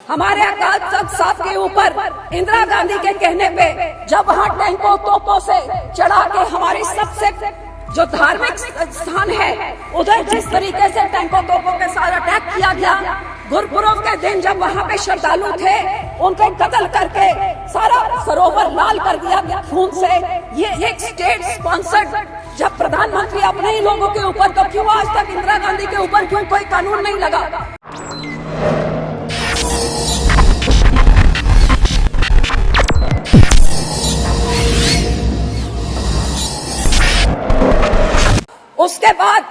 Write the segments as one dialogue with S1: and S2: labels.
S1: हमारे अकाल तख्त साहब के ऊपर इंदिरा गांधी के कहने पे जब वहाँ टैंकों तोपों से चढ़ा के हमारी सबसे जो धार्मिक स्थान है उधर जिस तरीके से टैंकों तोपों के साथ अटैक किया गया, गुरपुरब के दिन जब वहाँ पे श्रद्धालु थे उनको कत्ल करके सारा सरोवर लाल कर दिया गया खून से। ये एक स्टेट स्पॉन्सर्ड जब प्रधानमंत्री अपने ही लोगों के ऊपर, तो क्यों आज तक इंदिरा गांधी के ऊपर क्यों कोई कानून नहीं लगा? उसके बाद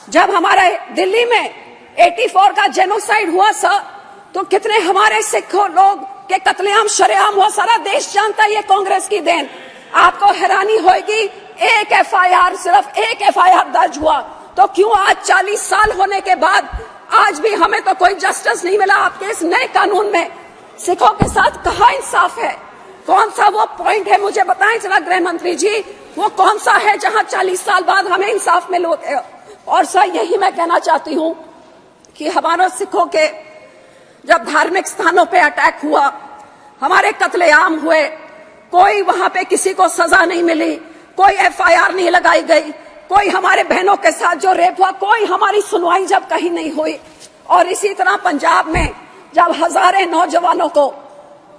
S1: जब हमारे दिल्ली में 84 का जेनोसाइड हुआ सर, तो कितने हमारे सिखों लोग के कत्लेआम शरेआम हुआ, सारा देश जानता है ये कांग्रेस की देन। आपको हैरानी होगी, एक एफआईआर, सिर्फ एक एफआईआर दर्ज हुआ, तो क्यों आज 40 साल होने के बाद आज भी हमें तो कोई जस्टिस नहीं मिला? आपके इस नए कानून में सिखों के साथ कहाँ इंसाफ है? कौन सा वो पॉइंट है, मुझे बताएं जरा गृह मंत्री जी, वो कौन सा है जहां 40 साल बाद हमें इंसाफ मिले? और सर यही मैं कहना चाहती हूं कि हमारे सिखों के जब धार्मिक स्थानों पे अटैक हुआ, हमारे कत्लेआम हुए, कोई वहां पे किसी को सजा नहीं मिली, कोई एफआईआर नहीं लगाई गई, कोई हमारे बहनों के साथ जो रेप हुआ कोई हमारी सुनवाई जब कहीं नहीं हुई। और इसी तरह पंजाब में जब हजारों नौजवानों को,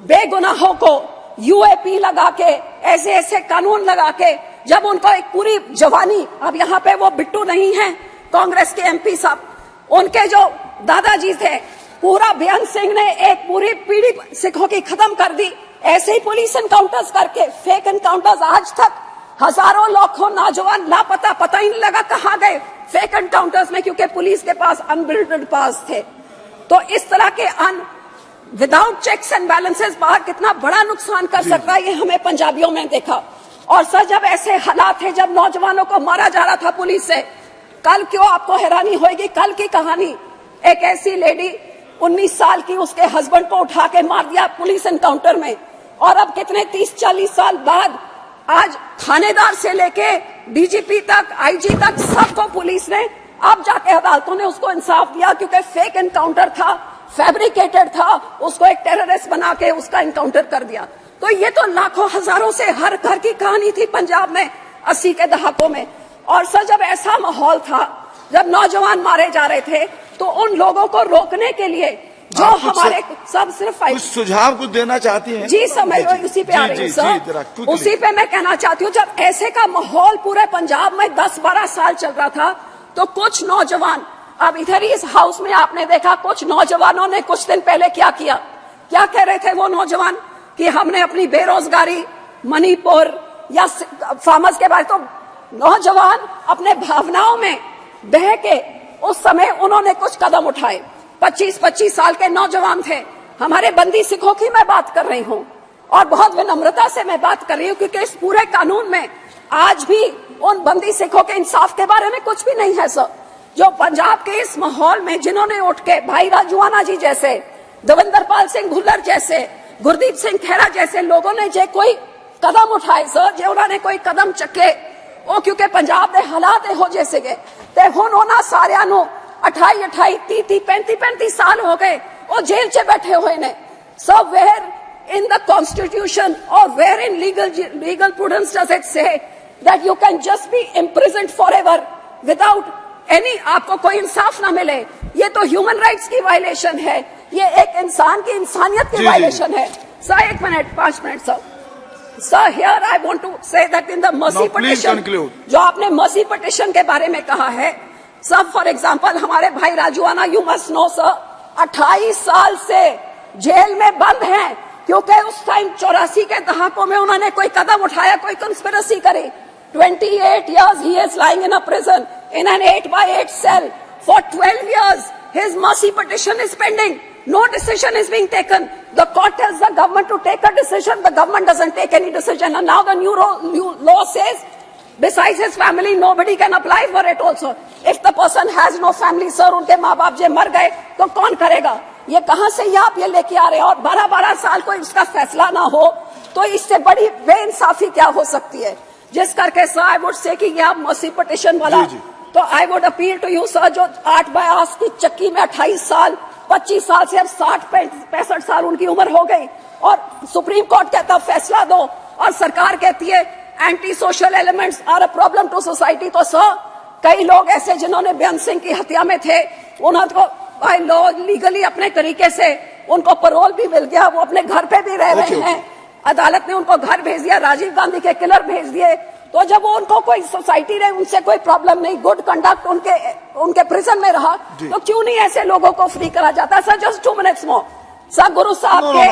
S1: बेगुनाहों को यूएपी लगा के, ऐसे ऐसे कानून लगा के, जब उनको एक पूरी जवानी, अब यहाँ पे वो बिट्टू नहीं है कांग्रेस के एमपी साहब, उनके जो दादाजी थे, पूरा बेअंत सिंह ने एक पूरी पीढ़ी सिखों की खत्म कर दी। ऐसे ही पुलिस एनकाउंटर्स करके, फेक एनकाउंटर्स, आज तक हजारों लाखों नौजवान लापता, पता ही नहीं लगा कहाँ गए फेक एनकाउंटर्स में, क्योंकि पुलिस के पास अनबिल्डेड पास थे। तो इस तरह के विदाउट चेक्स एंड बैलेंसेस बाहर कितना बड़ा नुकसान कर सकता है, ये हमें पंजाबियों में देखा। और सर जब ऐसे हालात थे, जब नौजवानों को मारा जा रहा था पुलिस से, कल क्यों आपको हैरानी होगी, कल की कहानी, एक ऐसी लेडी 19 साल की, उसके हस्बैंड को उठा के मार दिया पुलिस एनकाउंटर में। और अब कितने 30-40 साल बाद आज थानेदार से लेके डीजीपी तक, आईजी तक, सबको पुलिस ने अब जाके अदालतों ने उसको इंसाफ दिया, क्योंकि फेक एनकाउंटर था, फैब्रिकेटेड था, उसको एक टेररिस्ट बना के उसका एनकाउंटर कर दिया। तो ये तो लाखों हजारों से हर घर की कहानी थी पंजाब में 80 के दहाकों में। और सर जब ऐसा माहौल था, जब नौजवान मारे जा रहे थे, तो उन लोगों को रोकने के लिए जो हमारे सब सिर्फ
S2: कुछ सुझाव कुछ देना चाहती हैं?
S1: जी सर, मैं उसी पे आ रही हूँ सर, उसी पे मैं कहना चाहती हूँ। जब ऐसे का माहौल पूरे पंजाब में 10-12 साल चल रहा था, तो कुछ नौजवान, अब इधर ही इस हाउस में आपने देखा, कुछ नौजवानों ने कुछ दिन पहले क्या किया, क्या कह रहे थे वो नौजवान कि हमने अपनी बेरोजगारी, मणिपुर या फार्मर्स के बारे, तो नौजवान अपने भावनाओं में बह के उस समय उन्होंने कुछ कदम उठाए। 25-25 साल के नौजवान थे, हमारे बंदी सिखों की मैं बात कर रही हूँ, और बहुत विनम्रता से मैं बात कर रही हूँ, क्योंकि इस पूरे कानून में आज भी उन बंदी सिखों के इंसाफ के बारे में कुछ भी नहीं है सर। जो पंजाब के इस माहौल में जिन्होंने उठ के, भाई राजूआना जी जैसे, दविंदर पाल सिंह भुल्लर जैसे, गुरदीप सिंह खेरा जैसे लोगों ने जो कोई कदम उठाए सर, जो उन्होंने कोई कदम चके, वो क्योंकि पंजाब के हालात हो जैसे गए, ते हुण उन्हां सारियां नूं 28-28, 30-30, 35-35 साल हो गए, वो जेल च बैठे हुए ने। So where in the constitution और where in legal prudence does it say that you can just be imprisoned forever without any, आपको कोई इंसाफ ना मिले? ये तो ह्यूमन राइट्स की वायलेशन है, ये एक इंसान की इंसानियत की वायलेशन है। Sir 1 minute, 5 minute sir. Sir here I want to say that in the mercy petition, जो आपने मर्सी पिटिशन के बारे में कहा है सर, फॉर एग्जांपल हमारे भाई राजूआना, यू मस्ट नो सर, 28 साल से जेल में बंद हैं, क्योंकि उस टाइम 84 के दहाकों में उन्होंने कोई कदम उठाया, कोई कंस्पिरेसी करी। 28 years he is lying in a prison in an 8x8 cell for 12 years. His mercy petition is pending. No decision is being taken. The court tells the government to take a decision. The government doesn't take any decision. And now the new law says, besides his family, nobody can apply for it also. If the person has no family, sir, उनके माँ बाप जे मर गए, तो कौन करेगा? ये कहाँ से आप ये लेके आ रहे हैं? और 12-12 साल को इसका फैसला ना हो, तो इससे बड़ी बेइंसाफी क्या हो सकती है? जिस करके सर आई वुड से कि ये आप मर्सी पिटिशन वाला, तो I would appeal to you sir, जो 8 बायास की चक्की में 28 साल 25 साल से अब 60-65 साल उनकी उम्र हो गई, और सुप्रीम कोर्ट कहता फैसला दो, और सरकार कहती है anti social elements are a problem to society. तो सर, कई लोग ऐसे जिन्होंने बेअंत सिंह की हत्या में थे, उनको बाय लॉ लीगली अपने तरीके से उनको पैरोल भी मिल गया, वो अपने घर पे भी रह रहे हैं, अदालत ने उनको घर भेज दिया, राजीव गांधी के किलर भेज दिए। तो जब उनको कोई सोसाइटी ने उनसे कोई प्रॉब्लम नहीं, गुड कंडक्ट उनके प्रिजन में रहा, तो क्यों नहीं ऐसे लोगों को फ्री करा जाता? Sir just 2 minutes more. Sir गुरु साहब के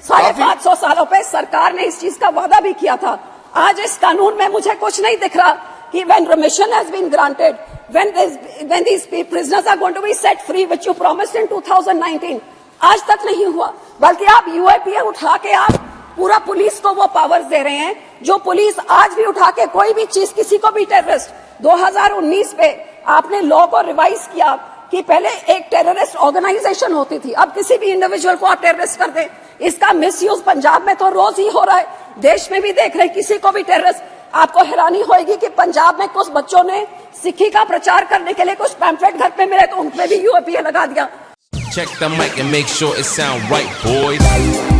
S1: 550 सालों पे सरकार ने इस चीज का वादा भी किया था। आज इस कानून में मुझे कुछ नहीं दिख रहा कि when remission has been granted, when these prisoners are going to be set free, which you promised in 2019, आज तक नहीं हुआ। बल्कि आप यूएपीए उठा के आप पूरा पुलिस को वो पावर्स दे रहे हैं, जो पुलिस आज भी उठा के कोई भी चीज, किसी को भी टेररिस्ट, 2019 पे आपने लॉ को रिवाइज किया कि पहले एक टेररिस्ट ऑर्गेनाइजेशन होती थी, अब किसी भी इंडिविजुअल को आप टेररिस्ट कर दें। इसका मिसयूज पंजाब में तो रोज ही हो रहा है, देश में भी देख रहे हैं, किसी को भी टेररिस्ट। आपको हैरानी होगी कि पंजाब में कुछ बच्चों ने सिक्खी का प्रचार करने के लिए कुछ पैम्फलेट घर पे मिले, तो उनपे भी यूएपीए लगा दिया।
S3: Check the mic and make sure it sound right, boys.